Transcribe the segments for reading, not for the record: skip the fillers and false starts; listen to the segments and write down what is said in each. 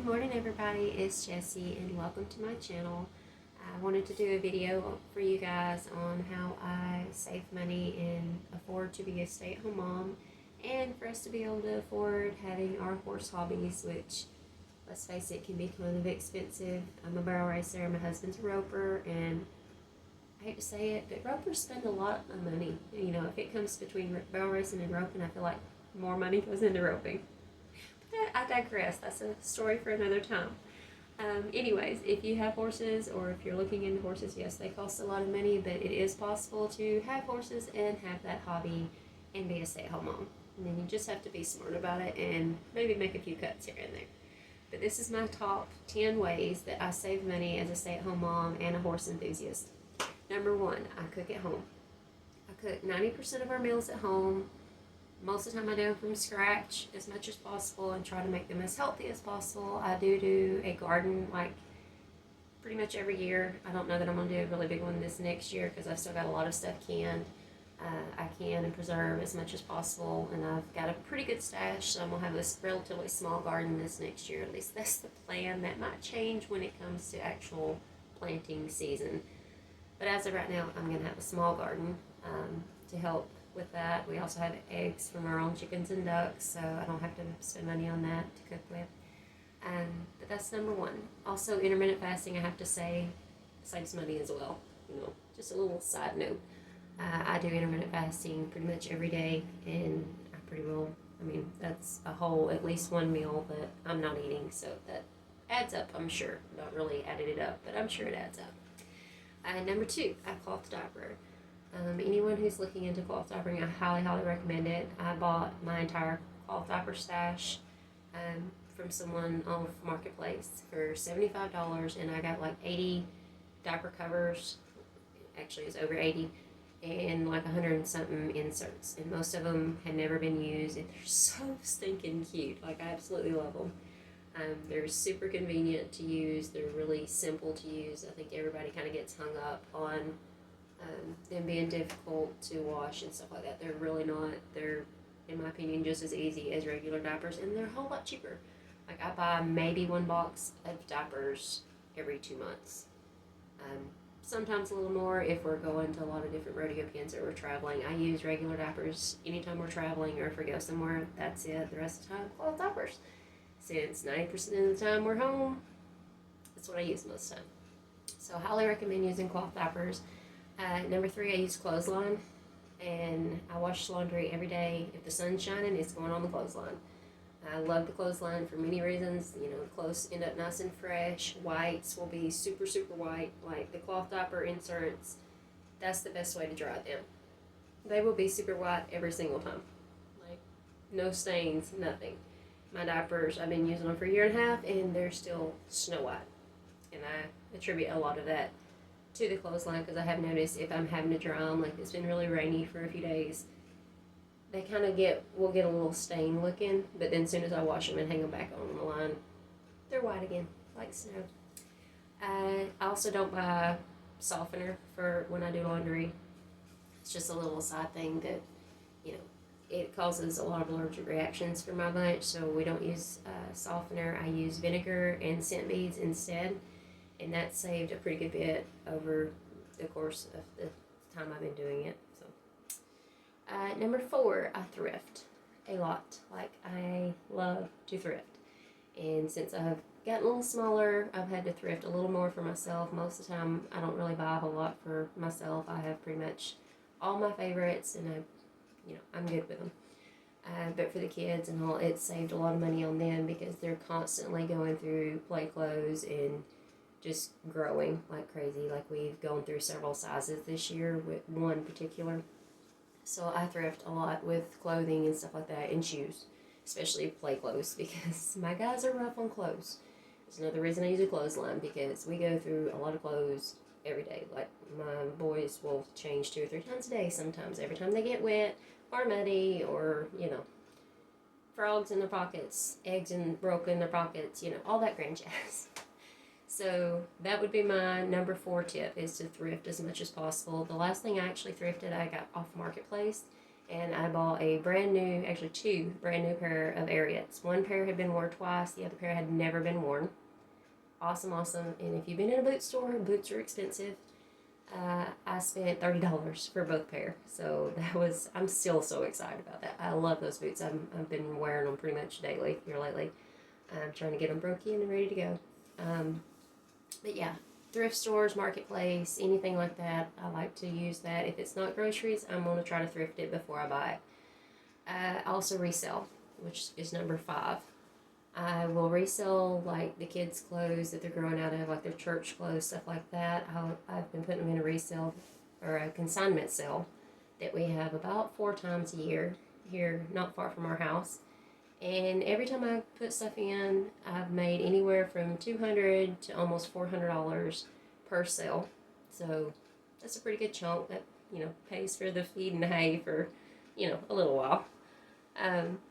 morning everybody, it's Jessie and welcome to my channel. I wanted to do a video for you guys on how I save money and afford to be a stay-at-home mom, and for us to be able to afford having our horse hobbies, which, let's face it, can be kind of expensive. I'm a barrel racer, my husband's a roper, and I hate to say it, but ropers spend a lot of money. You know, if it comes between barrel racing and roping, I feel like more money goes into roping. I digress. That's a story for another time. Anyways, if you have horses or if you're looking into horses, yes, they cost a lot of money, but it is possible to have horses and have that hobby and be a stay-at-home mom. And then you just have to be smart about it and maybe make a few cuts here and there. But this is my top 10 ways that I save money as a stay-at-home mom and a horse enthusiast. Number one, I cook at home. I cook 90% of our meals at home. Most of the time I do them from scratch as much as possible and try to make them as healthy as possible. I do a garden like pretty much every year. I don't know that I'm going to do a really big one this next year because I've still got a lot of stuff canned. I can and preserve as much as possible, and I've got a pretty good stash, so I'm going to have this relatively small garden this next year. At least that's the plan. That might change when it comes to actual planting season. But as of right now, I'm going to have a small garden to help with that. We also have eggs from our own chickens and ducks, so I don't have to spend money on that to cook with. But that's number one. Also, intermittent fasting, I have to say, saves money as well. You know, just a little side note. I do intermittent fasting pretty much every day, and that's a whole, at least one meal that I'm not eating, so that adds up, I'm sure. Not really added it up, but I'm sure it adds up. Number two, I cloth diaper. Anyone who's looking into cloth diapering, I highly recommend it. I bought my entire cloth diaper stash from someone on Marketplace for $75, and I got like 80 diaper covers. Actually, it was over 80, and like 100 and something inserts, and most of them had never been used, and they're so stinking cute. Like, I absolutely love them. They're super convenient to use. They're really simple to use. I think everybody kind of gets hung up on them being difficult to wash and stuff like that. They're really not. They're, in my opinion, just as easy as regular diapers, and they're a whole lot cheaper. Like, I buy maybe one box of diapers every 2 months. Sometimes a little more if we're going to a lot of different rodeo pens or we're traveling. I use regular diapers anytime we're traveling, or if we go somewhere, that's it. The rest of the time, cloth diapers. Since 90% of the time we're home, that's what I use most of the time. So I highly recommend using cloth diapers. Number three, I use clothesline, and I wash laundry every day. If the sun's shining, it's going on the clothesline. I love the clothesline for many reasons. You know, clothes end up nice and fresh. Whites will be super white. Like the cloth diaper inserts, that's the best way to dry them. They will be super white every single time. Like, no stains, nothing. My diapers, I've been using them for a year and a half, and they're still snow white. And I attribute a lot of that to the clothesline, because I have noticed if I'm having to dry them, like it's been really rainy for a few days, they kind of will get a little stain looking, but then as soon as I wash them and hang them back on the line, they're white again, like snow. I also don't buy softener for when I do laundry. It's just a little side thing that, you know, it causes a lot of allergic reactions for my bunch, so we don't use softener. I use vinegar and scent beads instead, and that saved a pretty good bit over the course of the time I've been doing it. So, number four, I thrift a lot. Like, I love to thrift, and since I've gotten a little smaller, I've had to thrift a little more for myself. Most of the time, I don't really buy a whole lot for myself. I have pretty much all my favorites, and I'm good with them. But for the kids and all, it saved a lot of money on them because they're constantly going through play clothes and just growing like crazy. Like, we've gone through several sizes this year with one particular. So I thrift a lot with clothing and stuff like that, and shoes, especially play clothes, because my guys are rough on clothes. It's another reason I use a clothesline, because we go through a lot of clothes every day. Like, my boys will change 2 or 3 times a day sometimes, every time they get wet or muddy, or, frogs in their pockets, eggs broken in their pockets, all that grand jazz. So that would be my number 4 tip, is to thrift as much as possible. The last thing I actually thrifted, I got off Marketplace, and I bought a brand new, actually two brand new pair of Ariats. One pair had been worn twice, the other pair had never been worn. Awesome, awesome. And if you've been in a boot store, boots are expensive. I spent $30 for both pair, so I'm still so excited about that. I love those boots. I've been wearing them pretty much daily here lately. I'm trying to get them broke in and ready to go. But yeah, thrift stores, marketplace, anything like that, I like to use that. If it's not groceries, I'm going to try to thrift it before I buy it. I also resell, which is number 5. I will resell like the kids' clothes that they're growing out of, like their church clothes, stuff like that. I've been putting them in a resale or a consignment sale that we have about 4 times a year here, not far from our house. And every time I put stuff in, I've made anywhere from $200 to almost $400 per sale. So that's a pretty good chunk that, pays for the feed and the hay for, a little while.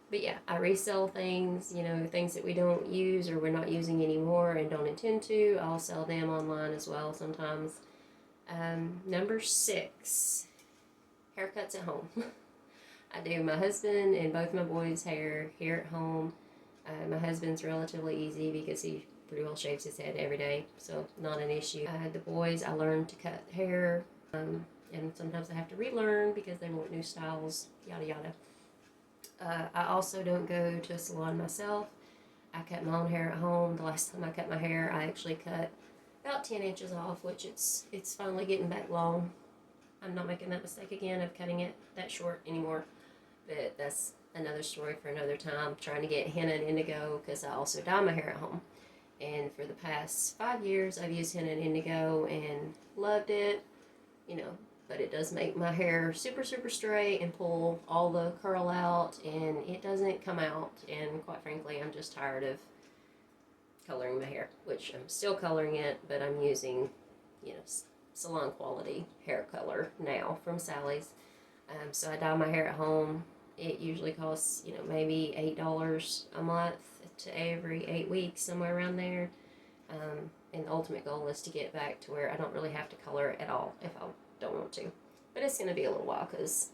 But yeah, I resell things, things that we don't use or we're not using anymore and don't intend to. I'll sell them online as well sometimes. Number 6, haircuts at home. I do my husband and both my boys' hair here at home. My husband's relatively easy because he pretty well shaves his head every day, so not an issue. The boys, I learned to cut hair, and sometimes I have to relearn because they want new styles, yada yada. I also don't go to a salon myself. I cut my own hair at home. The last time I cut my hair, I actually cut about 10 inches off, which it's finally getting back long. I'm not making that mistake again of cutting it that short anymore. But that's another story for another time. Trying to get henna and indigo because I also dye my hair at home. And for the past 5 years, I've used henna and indigo and loved it, but it does make my hair super, super straight and pull all the curl out, and it doesn't come out. And quite frankly, I'm just tired of coloring my hair, which I'm still coloring it, but I'm using, salon quality hair color now from Sally's. So I dye my hair at home. It usually costs, maybe $8 a month to every 8 weeks, somewhere around there. And the ultimate goal is to get back to where I don't really have to color at all if I don't want to. But it's going to be a little while because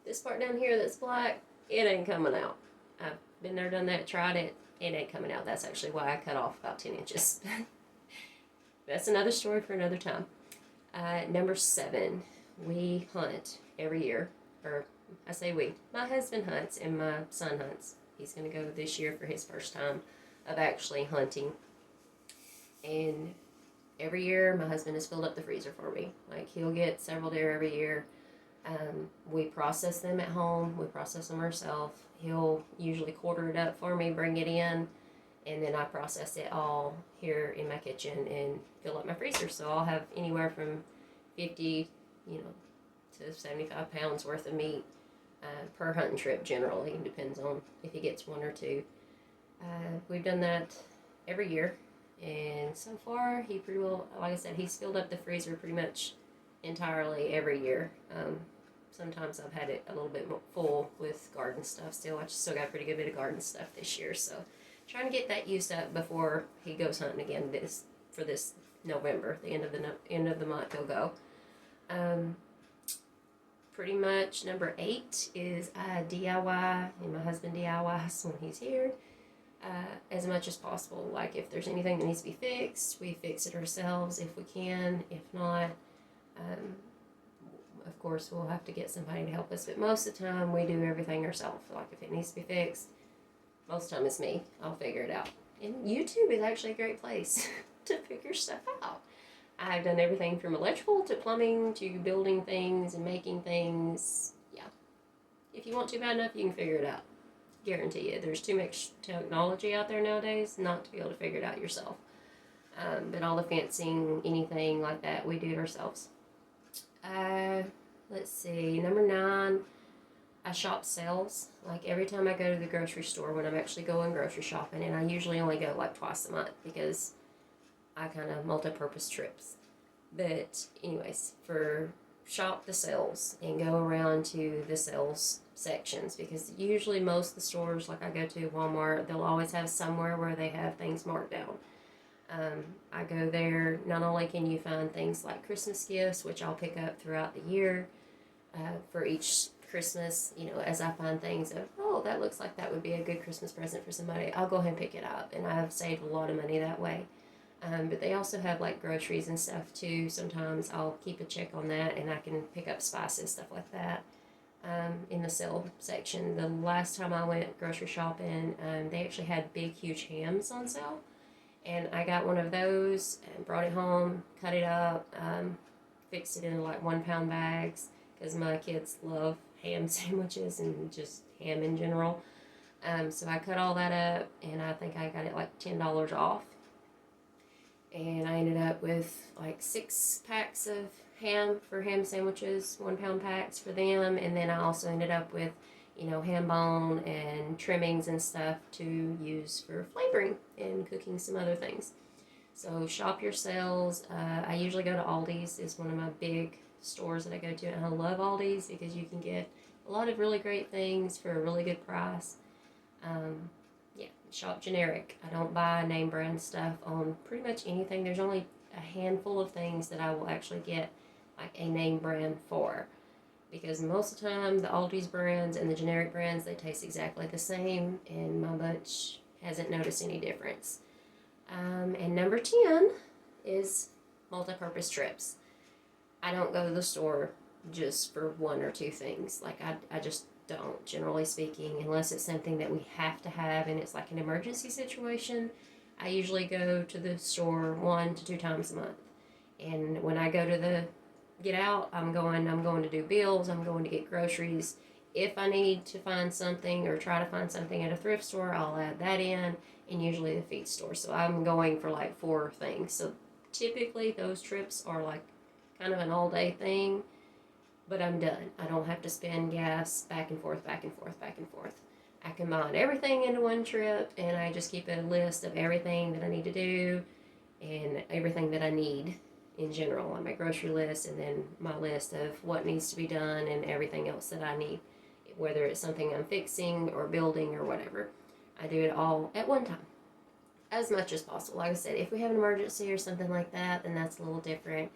this part down here that's black, it ain't coming out. I've been there, done that, tried it, it ain't coming out. That's actually why I cut off about 10 inches. That's another story for another time. Number 7, we hunt every year. Or I say we. My husband hunts and my son hunts. He's going to go this year for his first time of actually hunting. And every year, my husband has filled up the freezer for me. Like, he'll get several deer every year. We process them at home. We process them ourselves. He'll usually quarter it up for me, bring it in, and then I process it all here in my kitchen and fill up my freezer. So I'll have anywhere from 50, to 75 pounds worth of meat per hunting trip generally. It depends on if he gets 1 or 2. We've done that every year. And so far, he pretty well, like I said, he's filled up the freezer pretty much entirely every year. Sometimes I've had it a little bit more full with garden stuff still. I still got a pretty good bit of garden stuff this year. So trying to get that used up before he goes hunting again for this November. The end of the month he'll go. Pretty much number 8 is DIY, and my husband DIYs when he's here. As much as possible. Like, if there's anything that needs to be fixed, we fix it ourselves if we can. If not, of course, we'll have to get somebody to help us. But most of the time, we do everything ourselves. Like, if it needs to be fixed, most of the time it's me. I'll figure it out. And YouTube is actually a great place to figure stuff out. I've done everything from electrical to plumbing to building things and making things. Yeah. If you want to bad enough, you can figure it out. Guarantee you. There's too much technology out there nowadays not to be able to figure it out yourself. But all the fencing, anything like that, we do it ourselves. Let's see. Number 9, I shop sales. Like, every time I go to the grocery store when I'm actually going grocery shopping, and I usually only go like twice a month because I kind of multi-purpose trips. But anyways, for shop the sales and go around to the sales sections, because usually most of the stores, like I go to Walmart, they'll always have somewhere where they have things marked down. I go there, not only can you find things like Christmas gifts, which I'll pick up throughout the year for each Christmas, you know, as I find things of, oh, that looks like that would be a good Christmas present for somebody, I'll go ahead and pick it up. And I've saved a lot of money that way. But they also have like groceries and stuff too. Sometimes I'll keep a check on that and I can pick up spices, stuff like that, in the sale section. The last time I went grocery shopping, they actually had big, huge hams on sale. And I got one of those and brought it home, cut it up, fixed it in like 1 pound bags because my kids love ham sandwiches and just ham in general. So I cut all that up and I think I got it like $10 off. And I ended up with like 6 packs of ham for ham sandwiches, 1 pound packs for them. And then I also ended up with, you know, ham bone and trimmings and stuff to use for flavoring and cooking some other things. So shop your sales. I usually go to Aldi's. It's one of my big stores that I go to. And I love Aldi's because you can get a lot of really great things for a really good price. Yeah, shop generic. I don't buy name brand stuff on pretty much anything. There's only a handful of things that I will actually get like a name brand for. Because most of the time, the Aldi's brands and the generic brands, they taste exactly the same, and my bunch hasn't noticed any difference. And number 10 is multi-purpose trips. I don't go to the store just for 1 or 2 things. Like, I just don't, generally speaking, unless it's something that we have to have and it's like an emergency situation. I usually go to the store 1 to 2 times a month. And when I go to get out, I'm going to do bills, I'm going to get groceries. If I need to find something or try to find something at a thrift store, I'll add that in, and usually the feed store. So I'm going for like 4 things. So typically those trips are like kind of an all day thing, but I'm done. I don't have to spend gas back and forth, back and forth, back and forth. I combine everything into one trip, and I just keep a list of everything that I need to do and everything that I need in general on my grocery list, and then my list of what needs to be done and everything else that I need, whether it's something I'm fixing or building or whatever. I do it all at one time as much as possible. Like I said, if we have an emergency or something like that, then that's a little different.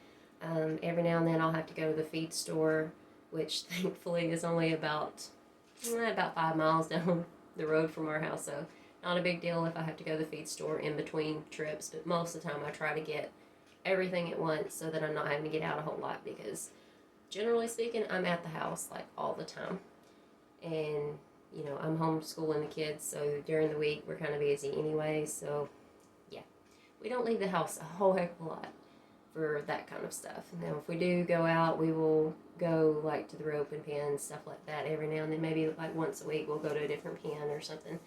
Every now and then I'll have to go to the feed store, which thankfully is only about 5 miles down the road from our house, so not a big deal if I have to go to the feed store in between trips. But most of the time I try to get everything at once so that I'm not having to get out a whole lot, because generally speaking, I'm at the house like all the time. And, you know, I'm homeschooling the kids, so during the week we're kind of busy anyway, so yeah. We don't leave the house a whole heck of a lot for that kind of stuff. Now, if we do go out, we will go like to the rope and pen, stuff like that every now and then. Maybe like once a week we'll go to a different pen or something.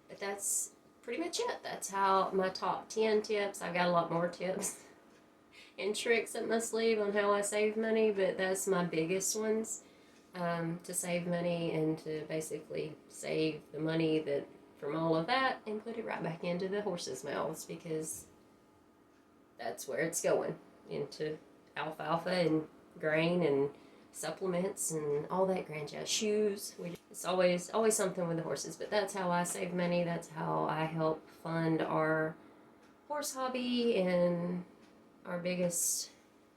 But that's pretty much it. That's how my top 10 tips. I've got a lot more tips and tricks up my sleeve on how I save money, but that's my biggest ones, to save money and to basically save the money that from all of that and put it right back into the horses' mouths, because that's where it's going, into alfalfa and grain and supplements and all that grand jazz. Shoes. It's always something with the horses, but that's how I save money. That's how I help fund our horse hobby and our biggest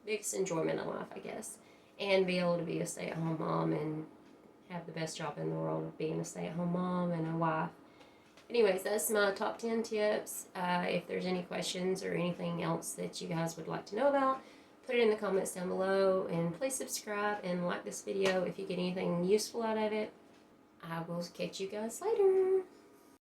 enjoyment in life, I guess, and be able to be a stay-at-home mom and have the best job in the world of being a stay-at-home mom and a wife. Anyways, that's my top 10 tips. If there's any questions or anything else that you guys would like to know about, put it in the comments down below, and please subscribe and like this video if you get anything useful out of it. I will catch you guys later.